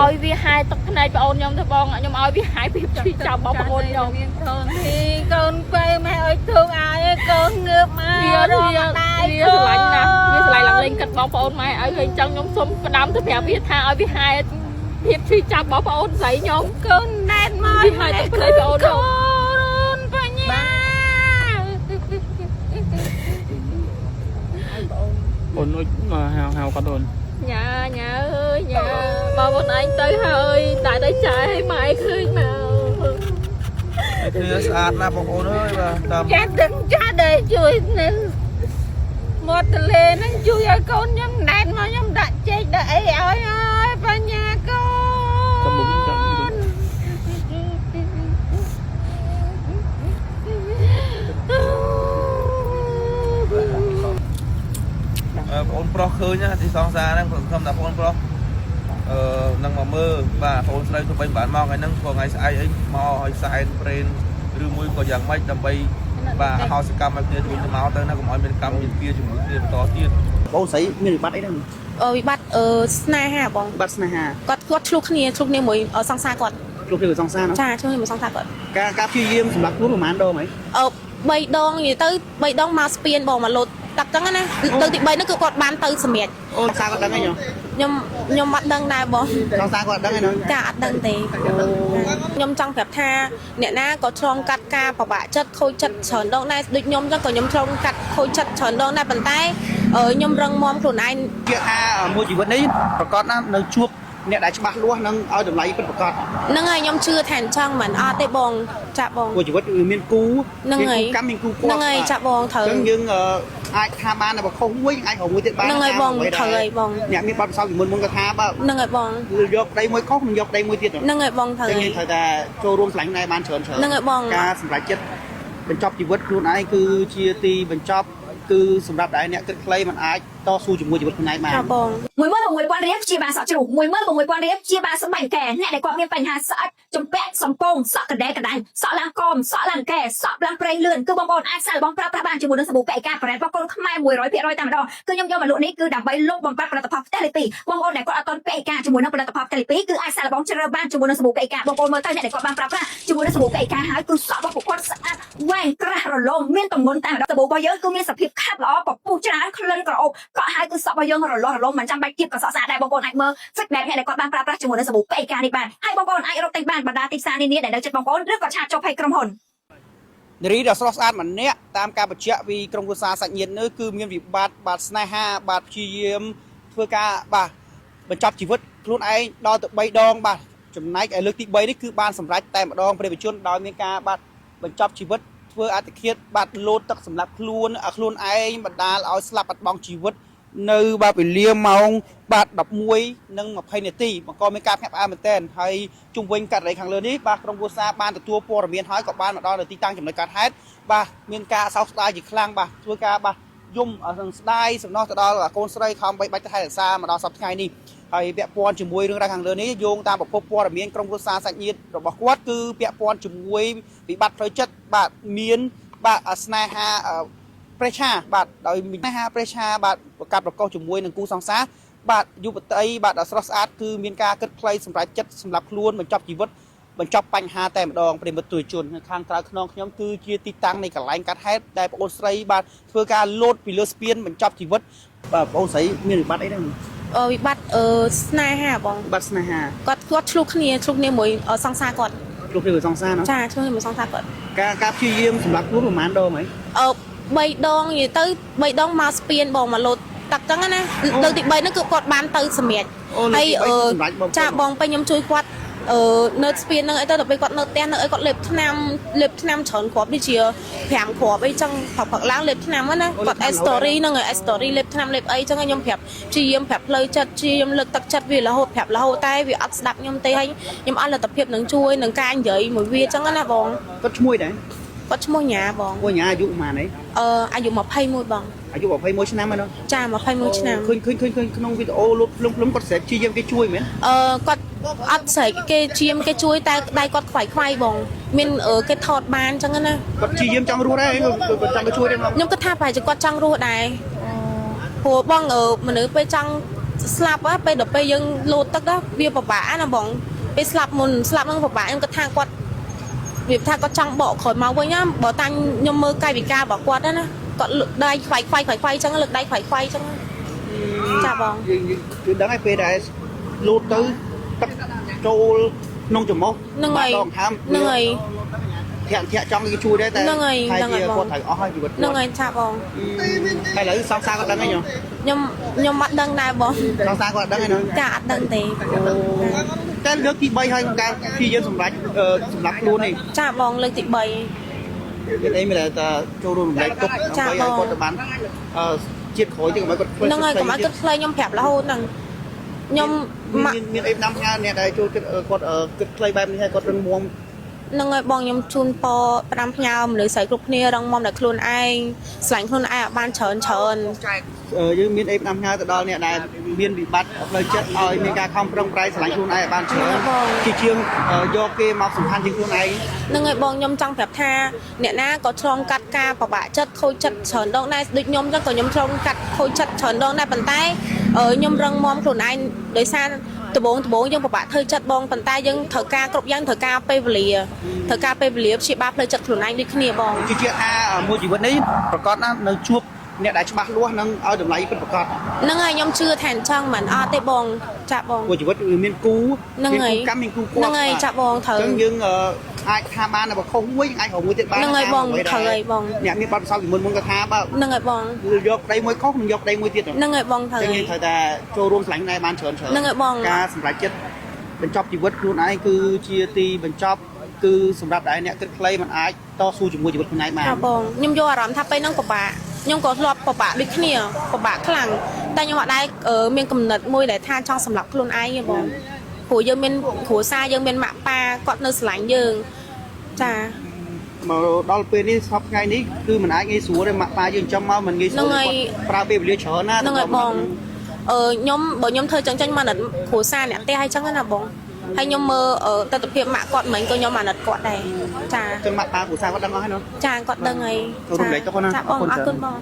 ឲ្យវាហាយទឹកភ្នែកបងអូនខ្ញុំទៅបងខ្ញុំឲ្យវាហាយពីចាប់បងប្អូនខ្ញុំមានកូនទីកូនពេលម៉ែឲ្យធូងឲ្យកូនងើបមកវាស្រឡាញ់ណាស់វាស្រឡាញ់ឡើងលេងកាត់បងប្អូនម៉ែឲ្យវិញចឹងខ្ញុំសុំផ្ដាំទៅប្រាប់វាថាឲ្យវាហាយភាពឈឺចាប់បងប្អូនស្រីខ្ញុំកូនណែនមកវាហាយទឹកភ្នែកបងអូនខ្ញុំបញ្ញាអូនហៅគាត់អូនញ៉ាអើយញ៉ាបងប្អូនឯងទៅហើយតែទៅចាយឲ្យម៉ែឃើញមកគ្នាស្អាតណាស់បងប្អូនអើយបាទតាមចាស់ទឹកចាស់ដែលជួយនឹងមាត់ទលេហ្នឹងជួយឲ្យកូនខ្ញុំណែនមកខ្ញុំដាក់ចេកដាក់អីឲ្យហើយបញ្ញាកូនបងប្អូនប្រុសឃើញណាទីសងសារហ្នឹងខ្ញុំថាបងប្អូនប្រុសនឹងមកមើលបាទបងស្រីទៅបីបានមកថ្ងៃហ្នឹងក៏ថ្ងៃស្អែកអីមកឲ្យសែនប្រេនឬមួយក៏យ៉ាងម៉េចដើម្បីបាទហោសកម្មឲ្យគ្នាជួយទៅមកទៅណាកុំឲ្យមានកម្មមានពីជាមួយគ្នាបន្តទៀតបងស្រីមានវិបត្តិអីហ្នឹងវិបត្តិស្នេហាបងវិបត្តិស្នេហាគាត់ឆ្លោះគ្នាមួយសង្សារគាត់ឆ្លោះគ្នាមួយសង្សារចាឆ្លោះគ្នាមួយសង្សារគាត់ការព្យាយាមសម្រាប់ខ្លួនប្រហែលដងហី3ដងនិយាយទៅ3ដងមកស្ពានបងមកលោតទឹកចឹងណាទៅទី3ហ្នឹងគឺគាត់បានទៅសម្រាប់អូនសារគាត់ដឹងហីខ្ញុំអត់ដឹងដែរបងសង្សារគាត់ដឹងហីចាអត់ដឹងទេខ្ញុំចង់ប្រាប់ថាអ្នកណាក៏ឆ្លងកាត់ការពិបាកចិត្តខូចចិត្តច្រើនដងដែរដូចខ្ញុំចឹងក៏ខ្ញុំឆ្លងកាត់ខូចចិត្តច្រើនដងដែរប៉ុន្តែខ្ញុំរឹងមាំខ្លួនឯងនិយាយថាមួយជីវិតនេះប្រកបណាស់នៅជួបអ្នកដែលច្បាស់លាស់នឹងឲ្យតម្លៃពិតប្រាកដហ្នឹងហើយខ្ញុំជឿថាអញ្ចឹងមិនអត់ទេបងចាបងមួយជីវិតមានគូហ្នឹងហើយកម្មមានគូគាត់ហ្នឹងហើយចាបងត្រូវអញ្ចឹងយើងអាចថាបានតែបខុសមួយអាចរកមួយទៀតបានហ្នឹងហើយបងត្រូវហើយបងអ្នកមានបទពិសោធន៍ពីមុនក៏ថាបើហ្នឹងហើយបងយកប្តីមួយខុសមិនយកប្តីមួយទៀតហ្នឹងហើយបងត្រូវហើយយើងត្រូវតែចូលរួមឆ្លាញ់ដែរបានច្រើនហ្នឹងហើយបងការសម្រេចចិត្តបញ្ចប់ជីវិតខ្លួនឯងគឺជាទីបញ្ចប់គឺសម្រាប់តែអ្នកគិតខ្លីមិនអាចតស៊ូជាមួយជីវិតខ្លួនឯងបានបង16000រៀលព្យាបាលសក់ជ្រូក16000រៀលព្យាបាលសម្បែងកែអ្នកដែលគាត់មានបញ្ហាស្អិតជំពាក់សំពងសក់កដែកដាញ់សក់ឡើងកមសក់ឡើងកែសក់ឡើងប្រេងលឿនគឺបងប្អូនអាចសាកល្បងប្រើប្រាស់បានជាមួយនឹងសាប៊ូកែកាប្រេតបងប្អូនខ្មែរ100%តែម្ដងគឺខ្ញុំយកមកលក់នេះគឺដើម្បីលុបបំបាត់ផលិតផលផ្ទះលេខ2បងប្អូនដែលគាត់អត់ទាន់កែកាជាមួយនឹងផលិតផលផ្ទះលេខ2គឺអាចសាកល្បងជ្រើសបានជាមួយនឹងសាប៊ូកែកាបងប្អូនមើលទៅអ្នកដែលគាត់បានប្រើប្រាស់ជាមួយនឹងសាប៊ូកែកាហើយគឺសក់របស់ពួកគាត់ស្អាតវែងក្រាស់រលោងមានទម្ងន់តែម្ដងសាប៊ូរបស់យើងគឺមានសភាពខាប់ល្អពពុះច្រើនក្លិនក្រអូបក៏ហើយគឺសក់របស់យើងរលោងរលោងមិនចាំបាច់គៀបក៏សក់ស្អាតដែរបងប្អូនអាចមើល feedback អ្នកដែលគាត់បានប្រើប្រាស់ជាមួយនឹងសាប៊ូកែកានេះបានហើយបងប្អូនអាចរកទិញបានបណ្ដាទីផ្សារនានាដែលនៅជិតបងប្អូនឬក៏ឆាតចុះភ័យក្រុមហ៊ុននារីដ៏ស្រស់ស្អាតម្នាក់តាមការបញ្ជាក់ពីក្រុមគ្រួសារសាច់ញាតិនេះគឺមានវិបត្តិបាទស្នេហាបាទព្យាយាមធ្វើការបាទបញ្ចប់ជីវិតខ្លួនឯងដល់ទៅ3ដងបាទចំណែកឯលើកទី3នេះគឺបានសម្រេចតែម្ដងព្រះវិជនដោយមានការបាទបញ្ចប់ជីវិតធ្វើអត្តឃាតបាទលោតទឹកសម្រាប់ខ្លួនឯងបណ្ដាលឲ្យស្លាប់បាត់បង់ជីវិតនៅបាទវេលាម៉ោងបាទ11:20នាទីបង្កមានការភ្ញាក់ផ្អើលមែនទែនហើយជុំវិញករណីខាងលើនេះបាទក្រុមគ្រួសារបានទទួលព័ត៌មានហើយក៏បានមកដល់នៅទីតាំងចំណុចកើតហេតុបាទមានការសោកស្ដាយជាខ្លាំងបាទធ្វើការបាទយំស្ដាយសំណោះទៅដល់កូនស្រីខំបីបាច់ទៅថែរក្សាមកដល់សប្តាហ៍ថ្ងៃនេះហើយពាក់ព័ន្ធជាមួយរឿងរ៉ាវខាងលើនេះយោងតាមប្រភពព័ត៌មានក្រុមគ្រួសារសាច់ញាតិរបស់គាត់គឺពាក់ព័ន្ធជាមួយវិបត្តិផ្លូវចិត្តបាទមានបាទស្នេហាប្រេឆាបាទដោយស្នេហាប្រេឆាបាទប្រកាសប្រកបជាមួយនឹងគូសង្សារបាទយុវតីបាទដ៏ស្រស់ស្អាតគឺមានការគិតខ្លីសម្រាប់ចិត្តសម្រាប់ខ្លួនបញ្ចប់ជីវិតបញ្ចប់បញ្ហាតែម្ដងប្រិមិត្តទូជនខាងក្រៅខ្នងខ្ញុំគឺជាទីតាំងនៃកន្លែងកាត់ហេតុដែលបងអូនស្រីបាទធ្វើការលោតពីលើស្ពានបញ្ចប់ជីវិតបាទបងអូនស្រីមានវិបត្តិអីដែរវិបត្តិស្នេហាបងវិបត្តិស្នេហាគាត់ឆ្លោះគ្នាមួយសង្សារគាត់ឆ្លោះគ្នាមួយសង្សារណាចាឆ្លោះគ្នាមួយសង្សារគាត់ការព្យាយាមសម្រាប់ខ្លួនប្រហែលដងហី3ដងនិយាយទៅ3ដងមកស្ពានបងមកលោតទឹកចឹងណាទៅទី3ហ្នឹងគឺគាត់បានទៅសម្រាប់ហើយចាបងពេញខ្ញុំជួយគាត់នៅស្ពានហ្នឹងអីទៅដល់ពេលគាត់នៅផ្ទះនៅអីគាត់លេបថ្នាំច្រើនគ្រាប់នេះជា5គ្រាប់អីចឹងផឹកឡើងលេបថ្នាំណាគាត់ story ហ្នឹងឲ្យ story លេបថ្នាំលេបអីចឹងខ្ញុំប្រាប់ព្យាយាមប្រាប់ផ្លូវចិត្តព្យាយាមលើកទឹកចិត្តវារហូតប្រាប់រហូតតែវាអត់ស្ដាប់ខ្ញុំទេហើយខ្ញុំអត់លទ្ធភាពនឹងជួយនឹងការនិយាយមួយវាចឹងណាបងគាត់ឈ្មោះដែរគាត់ឈ្មោះញ៉ាបងញ៉ាអាយុប៉ុន្មានអាយុ21បងអាយុ21ឆ្នាំហ្នឹងចា21ឆ្នាំឃើញក្នុងវីដេអូលុបភ្លុំគាត់ស្រែកព្យាយាមគេជួយមែនគាត់អត់ស្រែកគេជាមគេជួយតែដៃគាត់ខ្វាយបងមានគេថតបានចឹងណាគាត់ព្យាយាមចង់រស់ដែរគាត់ចង់ទៅជួយដែរខ្ញុំគិតថាប្រហែលជាគាត់ចង់រស់ដែរព្រោះបងមនុស្សពេលចង់ ស្លាប់ពេលដល់ពេលយើងលោតទឹកđóវាពិបាកណាបងពេលស្លាប់មុនស្លាប់នឹងពិបាកខ្ញុំគិតថាគាត់វាថាគាត់ចង់បកក្រោយមកវិញណាបើតាំងខ្ញុំមើលកាយវិការរបស់គាត់ណាគាត់លើកដៃខ្វាយអញ្ចឹងលើកដៃខ្វាយអញ្ចឹងចាបង គឺដឹងឲ្យពេលដែលលូតទៅទឹកចូលក្នុងច្រមុះ ហ្នឹងហើយ ដងខាំ ហ្នឹងហើយ ធាក់ចង់គេជួយដែរតែ ហ្នឹងហើយ ហើយ ហ្នឹងហើយ ជា បង គាត់ត្រូវអស់ហើយជីវិត ហ្នឹងហើយចាបង ហើយឥឡូវសង្សារគាត់ដឹងហើយញោម ខ្ញុំអត់ដឹងដែរបង សង្សារគាត់ដឹងហើយញោម ចាអត់ដឹងទេ តែលើកទី3ហើយក្នុងការព្យាយាមសម្រាប់ខ្លួននេះ ចាបងលើកទី3 មានអីមានតែចូលរួមរំលែកទុក ចា ដើម្បីឲ្យ បង គាត់ទៅបានជាតិក្រោយទៀតកុំឲ្យគាត់ធ្វើ ហ្នឹងហើយកុំឲ្យគិតខ្លីខ្ញុំប្រាប់រហូតហ្នឹងខ្ញុំម៉ាក់ មានអីផ្ដាំផ្ញើអ្នកដែលចូលចិត្តគាត់គិតខ្លីបែបនេះហើយគាត់រឹងមាំ ហ្នឹងហើយបងខ្ញុំជូនពរផ្ដាំផ្ញើមនុស្សស្រីគ្រប់គ្នារងមុំដល់ខ្លួនឯងស្រឡាញ់ខ្លួនឯងឲ្យបានច្រើន យើងមានអីផ្ដាំផ្ញើទៅដល់អ្នកដែលមានវិបត្តិផ្លូវចិត្តឲ្យមានការខំប្រឹងប្រែងស្រឡាញ់ខ្លួនឯងឲ្យបានច្រើនជាជាងយកគេមកសំខាន់ជាងខ្លួនឯង ហ្នឹងហើយបងខ្ញុំចង់ប្រាប់ថាអ្នកណាក៏ឆ្លងកាត់ការពិបាកចិត្តខូចចិត្តច្រើនដងដែរដូចខ្ញុំចឹងក៏ខ្ញុំឆ្លងកាត់ខូចចិត្តច្រើនដងដែរប៉ុន្តែខ្ញុំរឹងមាំខ្លួនឯងដោយសារដំបូងយើងពិបាកធ្វើចិត្តបងប៉ុន្តែយើងត្រូវការគ្រប់យ៉ាងត្រូវការពេលវេលាព្យាបាលផ្លូវចិត្តខ្លួនឯងដូចគ្នាបង ជាថាមួយជីវិតនេះប្រកាសណានៅជួបអ្នកដែលច្បាស់លាស់នឹងឲ្យតម្លៃពិតប្រាកដ ហ្នឹងហើយខ្ញុំជឿថាអញ្ចឹងមិនអត់ទេបងចាបង មួយជីវិតវាមានគូ ហ្នឹងហើយ កម្មមានគូគាត់ ហ្នឹងហើយចាបងត្រូវ អញ្ចឹងយើងអាចថាបានតែខុសមួយអាចរកមួយទៀតបាន ហ្នឹងហើយបងត្រូវហើយបង អ្នកមានបទពិសោធន៍ពីមុនក៏ថាបើ ហ្នឹងហើយបង យកប្តីមួយខុសនឹងយកប្តីមួយទៀត ហ្នឹងហើយបងត្រូវ អញ្ចឹង ហើយ យើងត្រូវតែចូលរួមឆ្លាញ់ណែបានច្រើន ហ្នឹងហើយបង ការសម្រេចចិត្តបញ្ចប់ជីវិតខ្លួនឯងគឺជាទីបញ្ចប់គឺសម្រាប់តែអ្នកគិតខ្លីមិនអាចតស៊ូជាមួយជីវិតខ្លួនឯងបាន ចាបងខ្ញុំយកអារម្មណ៍ថាពេលហ្នឹងពិបាកខ្ញុំក៏ធ្លាប់ពិបាកដូចគ្នាពិបាកខ្លាំងតែខ្ញុំអត់ដែរមានកំណត់មួយដែលថាចង់សម្លាប់ខ្លួនឯងទេបងព្រោះយើងមានគ្រួសារយើងមានម៉ាក់ប៉ាគាត់នៅស្រឡាញ់យើងចា មកដល់ពេលនេះសពថ្ងៃនេះគឺមិនអាចងាយស្រួលទេម៉ាក់ប៉ាយើងចំមកមិនងាយស្រួលគាត់ប្រើពេលវេលាច្រើនណាស់ ហ្នឹងហើយបងខ្ញុំបើខ្ញុំធ្វើចឹងមកណាត់គ្រួសារអ្នកផ្ទះហើយចឹងណាបងហើយខ្ញុំមើលទស្សនវិជ្ជាម៉ាក់គាត់មិញក៏ខ្ញុំអាណិតគាត់ដែរចា ចឹងម៉ាក់ប៉ាគ្រួសារគាត់ដឹងអស់ហើយនោះ ចាគាត់ដឹងហើយ ចូលរួមលេខទៅគាត់ណា ចាបងអរគុណបង